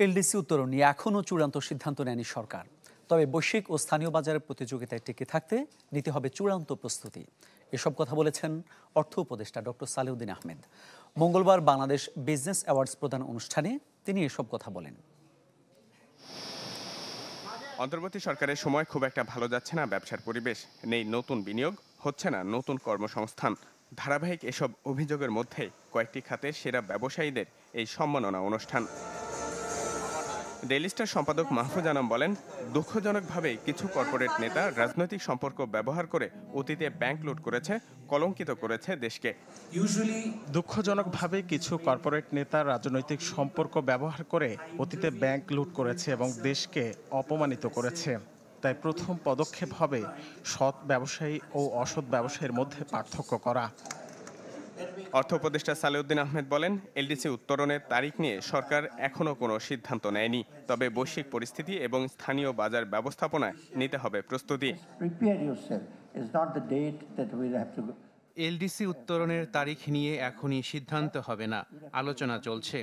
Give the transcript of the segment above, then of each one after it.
LDC উত্তরণ নিয়ে এখনও চূড়ান্ত সিদ্ধান্ত নেয়নি সরকার। তবে বৈশ্বিক ও স্থানীয় বাজারের প্রতিযোগিতায় টিকে থাকতে নিতে হবে চূড়ান্ত প্রস্তুতি। এসব কথা বলেছেন অর্থ উপদেষ্টা ডক্টর সালেউদ্দিন আহমেদ। মঙ্গলবার বাংলাদেশ বিজনেস অ্যাওয়ার্ডস প্রদান অনুষ্ঠানে তিনি এসব কথা বলেন। অন্তর্বর্তী সরকারের সময় খুব একটা ভালো যাচ্ছে না ব্যবসার পরিবেশ, নেই নতুন বিনিয়োগ, হচ্ছে না নতুন কর্মসংস্থান। ধারাবাহিক এসব অভিযোগের মধ্যে কয়েকটি খাতের সেরা ব্যবসায়ীদের এই সম্মাননা অনুষ্ঠান। ডেইলি স্টার সম্পাদক মাহফুজ আনাম বলেন, দুঃখজনকভাবে কিছু কর্পোরেট নেতা রাজনৈতিক সম্পর্ক ব্যবহার করে অতীতে ব্যাংক লুট করেছে, কলঙ্কিত করেছে দেশকে। দুঃখজনকভাবে কিছু কর্পোরেট নেতা রাজনৈতিক সম্পর্ক ব্যবহার করে অতীতে ব্যাংক লুট করেছে এবং দেশকে অপমানিত করেছে। তাই প্রথম পদক্ষেপ হবে সৎ ব্যবসায়ী ও অসৎ ব্যবসায়ীর মধ্যে পার্থক্য করা। অর্থ উপদেষ্টা সালেউদ্দিন আহমেদ বলেন, এলডিসি উত্তরণের তারিখ নিয়ে সরকার এখনো কোনো সিদ্ধান্ত নেয়নি, তবে বৈশ্বিক পরিস্থিতি এবং স্থানীয় বাজার ব্যবস্থাপনায় নিতে হবে প্রস্তুতি। এলডিসি উত্তরণের তারিখ নিয়ে এখনই সিদ্ধান্ত হবে না, আলোচনা চলছে,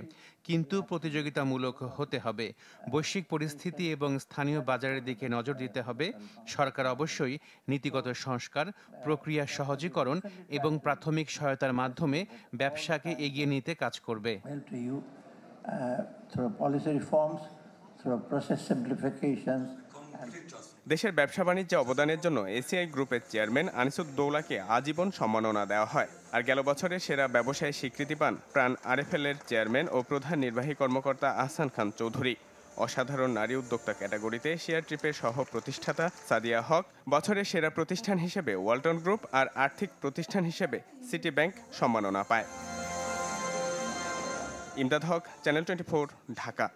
কিন্তু প্রতিযোগিতামূলক হতে হবে। বৈশ্বিক পরিস্থিতি এবং স্থানীয় বাজারের দিকে নজর দিতে হবে। সরকার অবশ্যই নীতিগত সংস্কার, প্রক্রিয়া সহজীকরণ এবং প্রাথমিক সহায়তার মাধ্যমে ব্যবসাকে এগিয়ে নিতে কাজ করবে। দেশের ব্যবসা বাণিজ্যে অবদানের জন্য এসিআই গ্রুপের চেয়ারম্যান আনিসুদ্দৌলাকে আজীবন সম্মাননা দেওয়া হয়। আর গেল বছরে সেরা ব্যবসায়ী স্বীকৃতি পান প্রাণ আরএফএল এর চেয়ারম্যান ও প্রধান নির্বাহী কর্মকর্তা আহসান খান চৌধুরী। অসাধারণ নারী উদ্যোক্তা ক্যাটাগরিতে শেয়ার ট্রিপের সহ প্রতিষ্ঠাতা সাদিয়া হক, বছরের সেরা প্রতিষ্ঠান হিসেবে ওয়ালটন গ্রুপ আর আর্থিক প্রতিষ্ঠান হিসেবে সিটি ব্যাংক সম্মাননা পায়। ইমদাদ হক, চ্যানেল 24, ঢাকা।